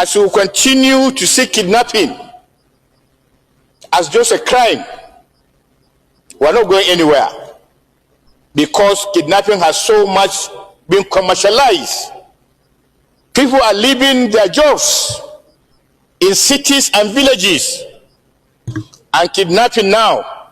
as we continue to see kidnapping as just a crime, we're not going anywhere, because kidnapping has so much been commercialized. People are leaving their jobs in cities and villages, and kidnapping now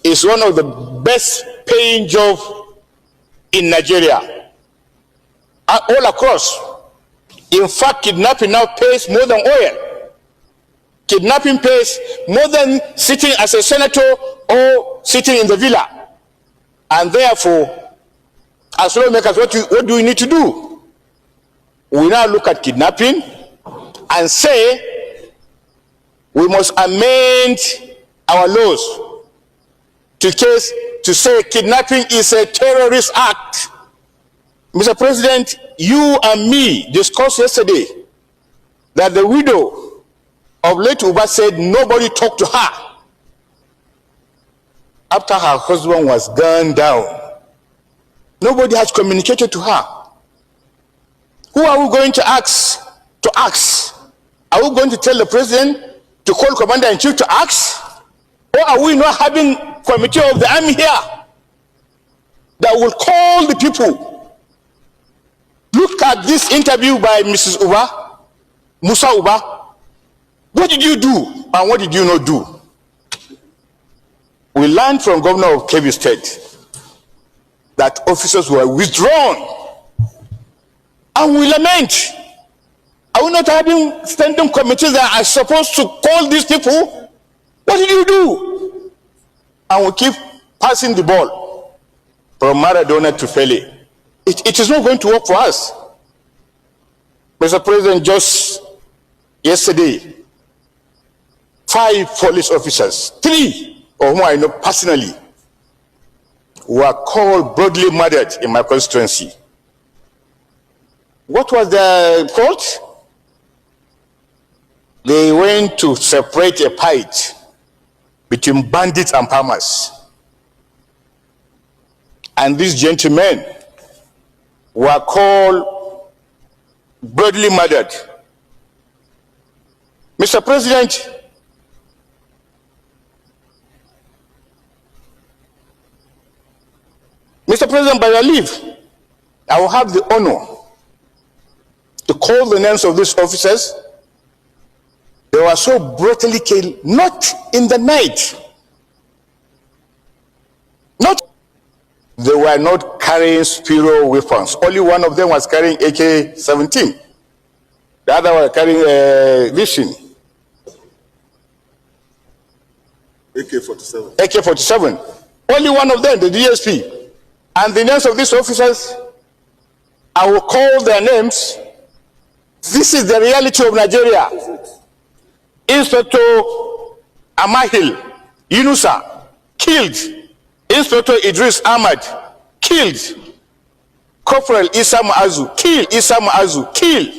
is one of the best paying jobs in Nigeria, all across. In fact, kidnapping now pays more than oil. Kidnapping pays more than sitting as a senator or sitting in the villa. And therefore, as lawmakers, what do we need to do? We now look at kidnapping and say we must amend our laws to say kidnapping is a terrorist act. Mr. President, you and me discussed yesterday that the widow of late Uba said nobody talked to her after her husband was gunned down. Nobody has communicated to her. Who are we going to ask to ask? Are we going to tell the president to call commander-in-chief to ask? Or are we not having committee of the army here that will call the people? Look at this interview by Mrs. Uba, Musa Uba. What did you do and what did you not do? We learned from Governor of Kebbi State that officers were withdrawn, and we lament. Are we not having standing committees that are supposed to call these people? What did you do? And we keep passing the ball from Maradona to Pele. It is not going to work for us. Mr. President, just yesterday, 5 police officers, 3 of whom I know personally, were called brutally murdered in my constituency. What was the fault? They went to separate a fight between bandits and farmers. And these gentlemen were called brutally murdered. Mr. President, by your leave, I will have the honor to call the names of these officers. They were so brutally killed, not in the night. They were not carrying Spiro weapons. Only one of them was carrying AK-17. The other was carrying Vision. AK-47. AK-47. Only one of them, the DSP. And the names of these officers, I will call their names. This is the reality of Nigeria. Inspector Amahil Yunusa, killed. Inspector Idris Ahmad, killed. Corporal Issa Muazu, killed.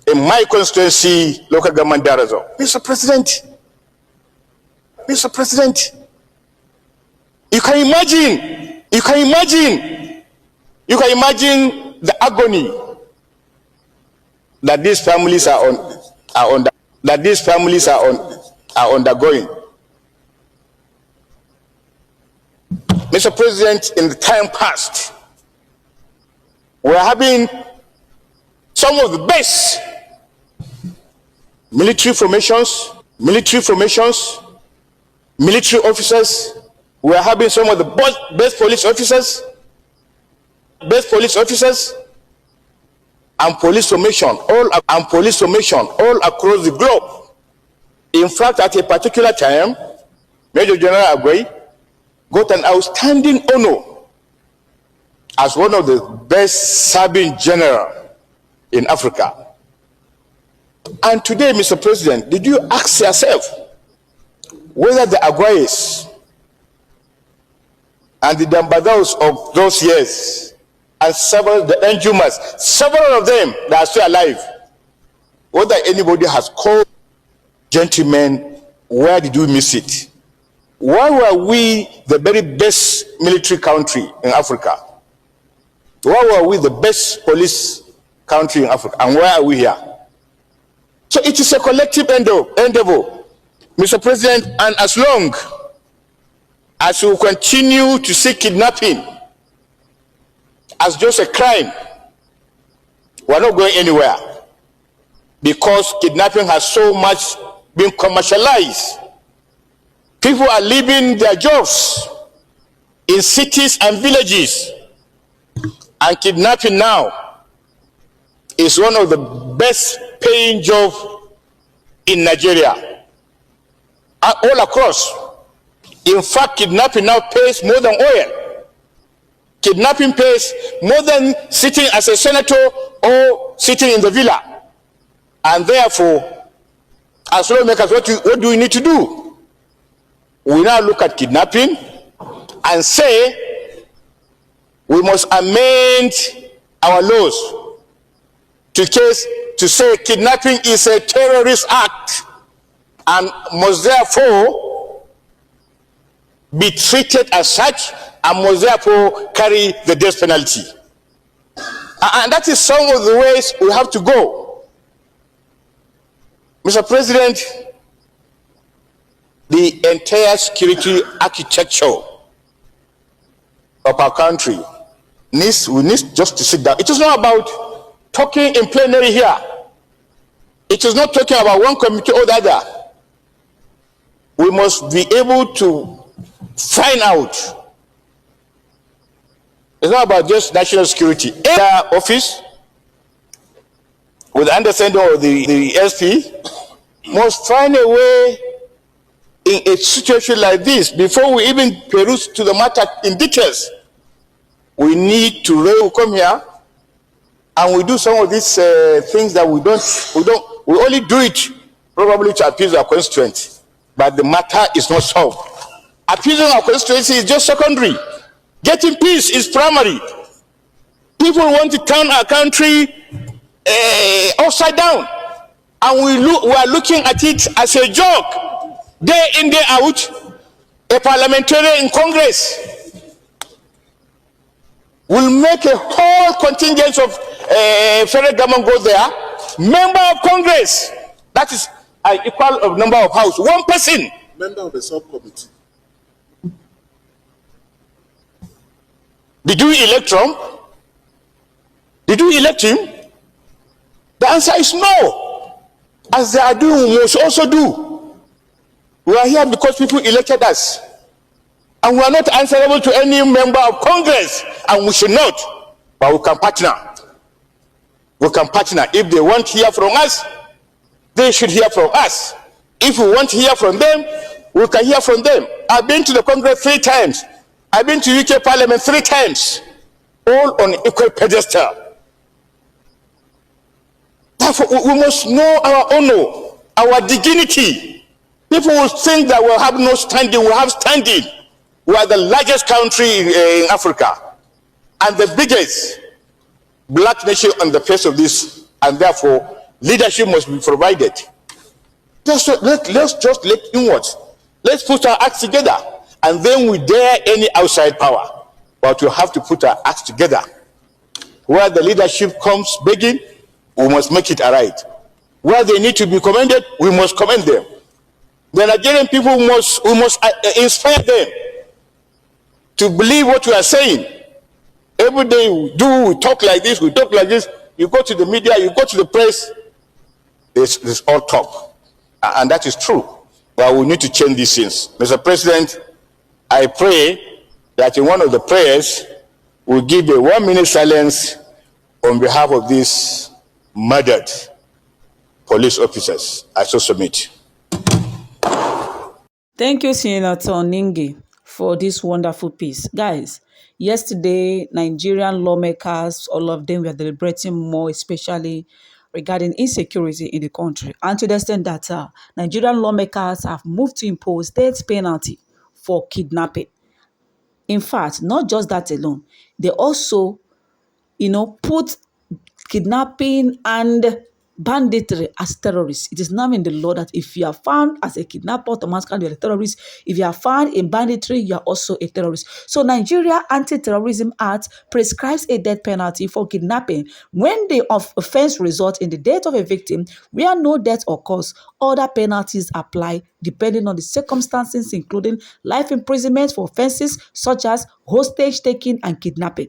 In my constituency, local government Darazo. Mr. President, you can imagine the agony that these families are undergoing. Mr. President, in the time past, we are having some of the best military formations, military officers. We are having some of the best police officers, and police formation all across the globe. In fact, at a particular time, Major General Agwai got an outstanding honor as one of the best serving general in Africa. And today, Mr. President, did you ask yourself whether the Agwais and the Dambados of those years, and the Njumas, several of them that are still alive, whether anybody has called, gentlemen, where did we miss it? Why were we the very best military country in Africa? Why were we the best police country in Africa. And where are we here? So it is a collective endeavor, Mr. President, and as long as we continue to see kidnapping as just a crime, we're not going anywhere, because kidnapping has so much been commercialized. People are leaving their jobs in cities and villages, and kidnapping now is one of the best paying jobs in Nigeria, all across. In fact, kidnapping now pays more than oil. Kidnapping pays more than sitting as a senator or sitting in the villa. And therefore, as lawmakers, what do we need to do? We now look at kidnapping and say we must amend our laws to say kidnapping is a terrorist act and must therefore be treated as such and must therefore carry the death penalty. And that is some of the ways we have to go. Mr. President, the entire security architecture of our country we need just to sit down. It is not about talking in plenary here. It is not talking about one committee or the other. We must be able to find out. It's not about just national security. Our office, with the understanding of the SP, must find a way in a situation like this. Before we even peruse to the matter in details, we need to come here and we do some of these things that we only do it probably to appease our constituents, but the matter is not solved. Appeasing our constituency is just secondary. Getting peace is primary. People want to turn our country upside down, and we are looking at it as a joke. Day in, day out, a parliamentarian in Congress will make a whole contingent of federal government go there. Member of Congress, that is an equal of number of house. One person. Member of the subcommittee. Did you elect Trump? Did you elect him? The answer is no. As they are doing, we must also do. We are here because people elected us. And we are not answerable to any member of Congress, and we should not. But we can partner. We can partner. If they want to hear from us, they should hear from us. If we want to hear from them, we can hear from them. I've been to the Congress 3 times. I've been to UK Parliament 3 times. All on equal pedestal. Therefore, we must know our honor, our dignity. People will think that we have no standing. We have standing. We are the largest country in Africa and the biggest black nation on the face of this, and therefore leadership must be provided. Let's just look inward. Let's put our acts together, and then we dare any outside power. But we have to put our acts together. Where the leadership comes begging, we must make it right. Where they need to be commended, we must commend them. The Nigerian people we must inspire them to believe what we are saying. Every day we talk like this, we talk like this. You go to the media, you go to the press, it's all talk. And that is true. But we need to change these things. Mr. President, I pray that in one of the prayers, we'll give a 1-minute silence on behalf of these murdered police officers. I so submit. Thank you, Senator Ningi, for this wonderful piece. Guys, yesterday, Nigerian lawmakers, all of them were deliberating more, especially regarding insecurity in the country. And to the extent that Nigerian lawmakers have moved to impose death penalty for kidnapping. In fact, not just that alone, they also, put kidnapping and banditry as terrorists. It is now in the law that if you are found as a kidnapper, automatically you're a terrorist. If you are found in banditry, you are also a terrorist. So Nigeria Anti-Terrorism Act prescribes a death penalty for kidnapping when the offense results in the death of a victim where no death occurs. Other penalties apply depending on the circumstances, including life imprisonment for offenses such as hostage taking and kidnapping.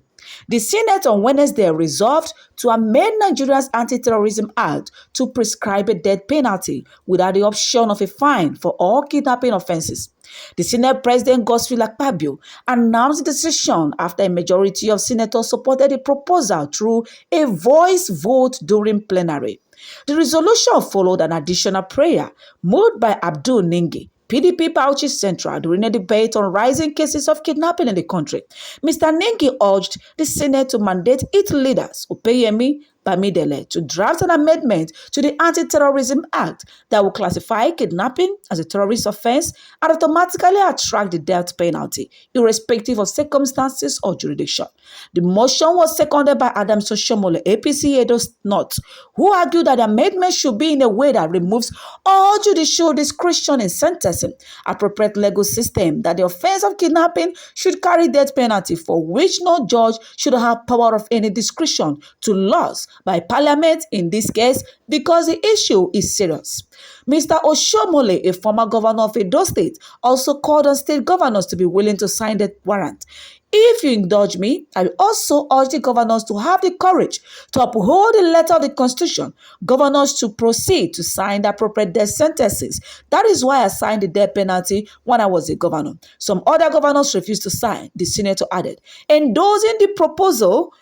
The Senate on Wednesday resolved to amend Nigeria's Anti-Terrorism Act to prescribe a death penalty without the option of a fine for all kidnapping offenses. The Senate President Godswill announced the decision after a majority of senators supported the proposal through a voice vote during plenary. The resolution followed an additional prayer moved by Abdul Ningi, PDP Bauchi Central, during a debate on rising cases of kidnapping in the country. Mr. Ningi urged the Senate to mandate its leaders, Opeyemi Bamidele, to draft an amendment to the Anti-Terrorism Act that will classify kidnapping as a terrorist offense and automatically attract the death penalty, irrespective of circumstances or jurisdiction. The motion was seconded by Adams Oshomole, APC Edo North, who argued that the amendment should be in a way that removes all judicial discretion in sentencing, appropriate legal system, that the offense of kidnapping should carry death penalty for which no judge should have power of any discretion to laws by Parliament in this case because the issue is serious. Mr. Oshomole, a former governor of Edo State, also called on state governors to be willing to sign the warrant. If you indulge me, I will also urge the governors to have the courage to uphold the letter of the Constitution, governors to proceed to sign the appropriate death sentences. That is why I signed the death penalty when I was a governor. Some other governors refused to sign, the senator added. Endorsing the proposal,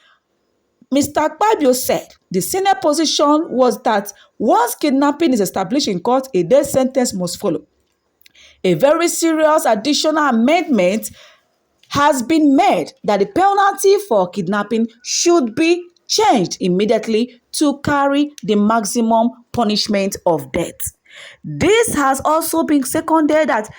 Mr. Akpabio said the Senate position was that once kidnapping is established in court, a death sentence must follow. A very serious additional amendment has been made that the penalty for kidnapping should be changed immediately to carry the maximum punishment of death. This has also been seconded that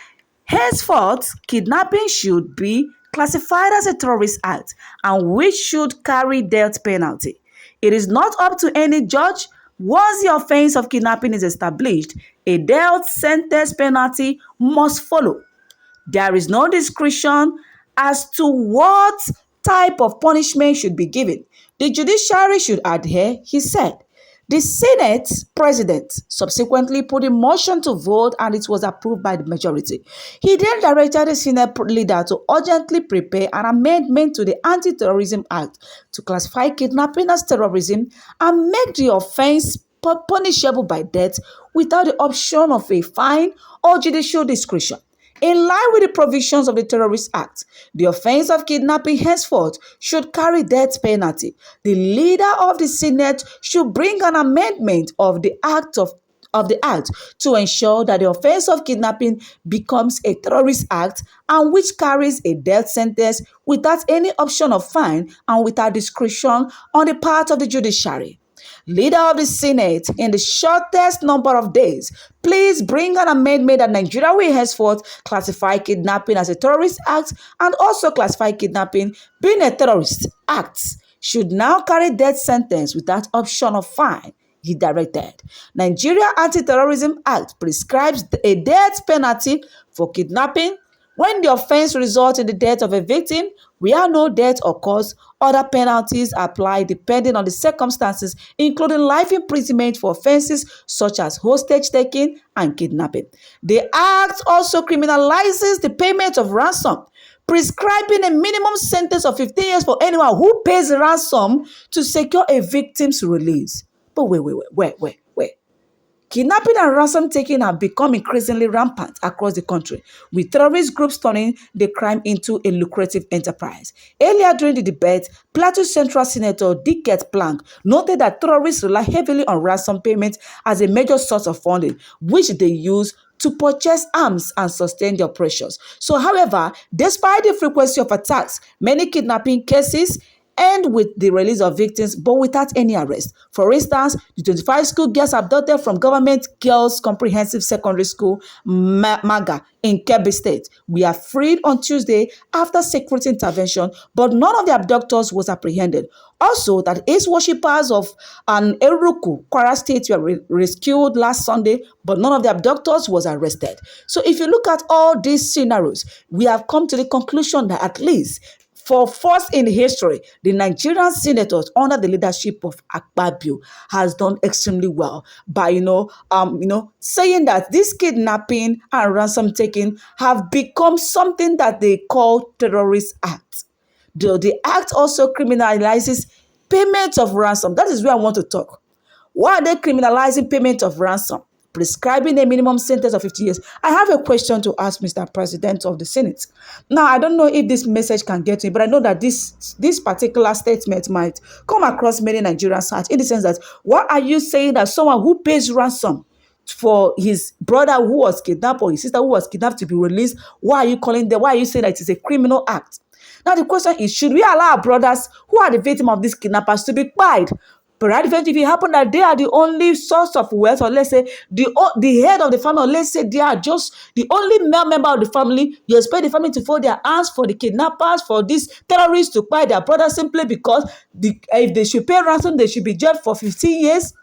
henceforth kidnapping should be classified as a terrorist act and which should carry death penalty. It is not up to any judge. Once the offense of kidnapping is established, a death sentence penalty must follow. There is no discretion as to what type of punishment should be given. The judiciary should adhere, he said. The Senate President subsequently put a motion to vote and it was approved by the majority. He then directed the Senate leader to urgently prepare an amendment to the Anti-Terrorism Act to classify kidnapping as terrorism and make the offense punishable by death without the option of a fine or judicial discretion. In line with the provisions of the Terrorist Act, the offense of kidnapping henceforth should carry death penalty. The leader of the Senate should bring an amendment of the act to ensure that the offense of kidnapping becomes a terrorist act and which carries a death sentence without any option of fine and without discretion on the part of the judiciary. Leader of the Senate, in the shortest number of days, please bring an amendment that Nigeria will henceforth classify kidnapping as a terrorist act and also classify kidnapping being a terrorist act should now carry death sentence without option of fine, he directed. Nigeria Anti-Terrorism Act prescribes a death penalty for kidnapping when the offense results in the death of a victim. Where no death occurs, other penalties apply depending on the circumstances, including life imprisonment for offenses such as hostage taking and kidnapping. The Act also criminalizes the payment of ransom, prescribing a minimum sentence of 15 years for anyone who pays ransom to secure a victim's release. But wait. Kidnapping and ransom taking have become increasingly rampant across the country, with terrorist groups turning the crime into a lucrative enterprise. Earlier during the debate, Plateau Central Senator Dicket Plank noted that terrorists rely heavily on ransom payments as a major source of funding, which they use to purchase arms and sustain their operations. So, however, despite the frequency of attacks, many kidnapping cases end with the release of victims, but without any arrest. For instance, the 25 school girls abducted from Government Girls Comprehensive Secondary School, MAGA, in Kebbi State, were freed on Tuesday after security intervention, but none of the abductors was apprehended. Also, that ace worshippers of an Eruku, Kwara State, were rescued last Sunday, but none of the abductors was arrested. So if you look at all these scenarios, we have come to the conclusion that at least for first in history, the Nigerian senators under the leadership of Akpabio has done extremely well by, saying that this kidnapping and ransom taking have become something that they call terrorist act. The act also criminalizes payment of ransom. That is where I want to talk. Why are they criminalizing payment of ransom? Prescribing a minimum sentence of 50 years. I have a question to ask Mr. President of the Senate. Now, I don't know if this message can get to you, but I know that this particular statement might come across many Nigerians' hearts in the sense that, why are you saying that someone who pays ransom for his brother who was kidnapped or his sister who was kidnapped to be released, why are you calling them? Why are you saying that it is a criminal act? Now, the question is, should we allow our brothers who are the victim of these kidnappers to be quiet? But if it happens that they are the only source of wealth, or let's say the head of the family, or let's say they are just the only male member of the family, you expect the family to fold their hands for the kidnappers, for these terrorists to quiet their brother simply because if they should pay ransom, they should be jailed for 15 years?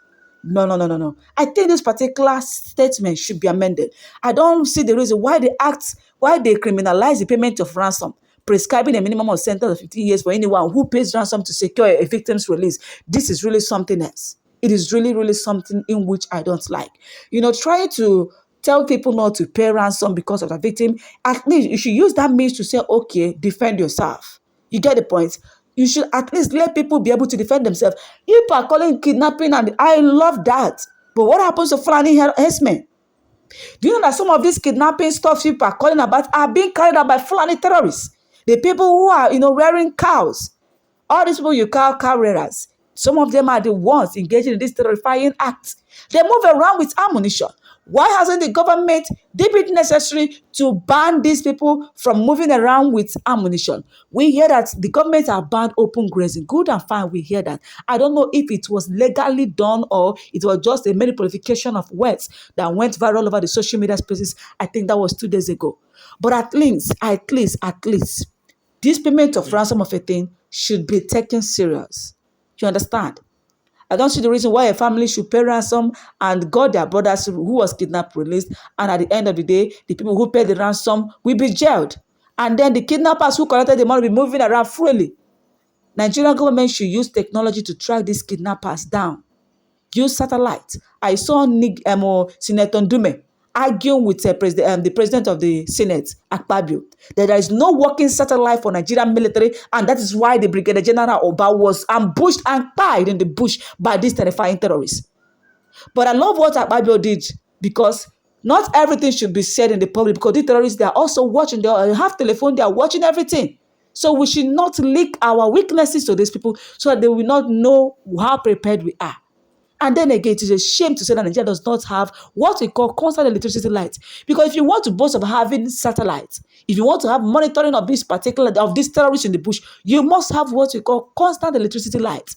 No. I think this particular statement should be amended. I don't see the reason why they criminalize the payment of ransom, prescribing a minimum of sentence of 15 years for anyone who pays ransom to secure a victim's release. This is really something else. It is really, really something in which I don't like. Trying to tell people not to pay ransom because of the victim, at least you should use that means to say, okay, defend yourself. You get the point? You should at least let people be able to defend themselves. People are calling kidnapping, and I love that. But what happens to Fulani herdsmen? Do you know that some of these kidnapping stuff people are calling about are being carried out by Fulani terrorists? The people who are, rearing cows. All these people you call cow rearers. Some of them are the ones engaging in this terrifying act. They move around with ammunition. Why hasn't the government deemed it necessary to ban these people from moving around with ammunition? We hear that the government have banned open grazing. Good and fine, we hear that. I don't know if it was legally done or it was just a manipulation of words that went viral over the social media spaces. I think that was 2 days ago. But at least, this payment of ransom of a thing should be taken serious. You understand? I don't see the reason why a family should pay ransom and got their brothers who was kidnapped released, and at the end of the day, the people who paid the ransom will be jailed. And then the kidnappers who collected the money will be moving around freely. Nigerian government should use technology to track these kidnappers down. Use satellite. I saw Senator Ningi arguing with the president of the Senate, Akpabio, that there is no working satellite for Nigerian military, and that is why the Brigadier General Oba was ambushed and tied in the bush by these terrifying terrorists. But I love what Akpabio did, because not everything should be said in the public, because these terrorists, they are also watching. They have telephone, they are watching everything. So we should not leak our weaknesses to these people so that they will not know how prepared we are. And then again, it is a shame to say that Nigeria does not have what we call constant electricity lights. Because if you want to boast of having satellites, if you want to have monitoring of these terrorists in the bush, you must have what we call constant electricity lights.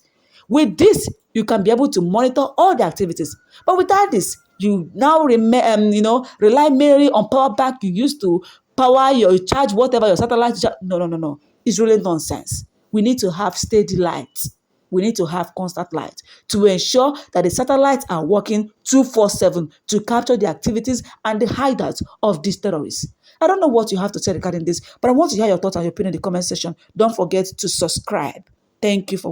With this, you can be able to monitor all the activities. But without this, you now rely mainly on power bank you used to power your charge whatever your satellite. No. It's really nonsense. We need to have steady lights. We need to have constant light to ensure that the satellites are working 24/7 to capture the activities and the hideouts of these terrorists. I don't know what you have to say regarding this, but I want to hear your thoughts and your opinion in the comment section. Don't forget to subscribe. Thank you for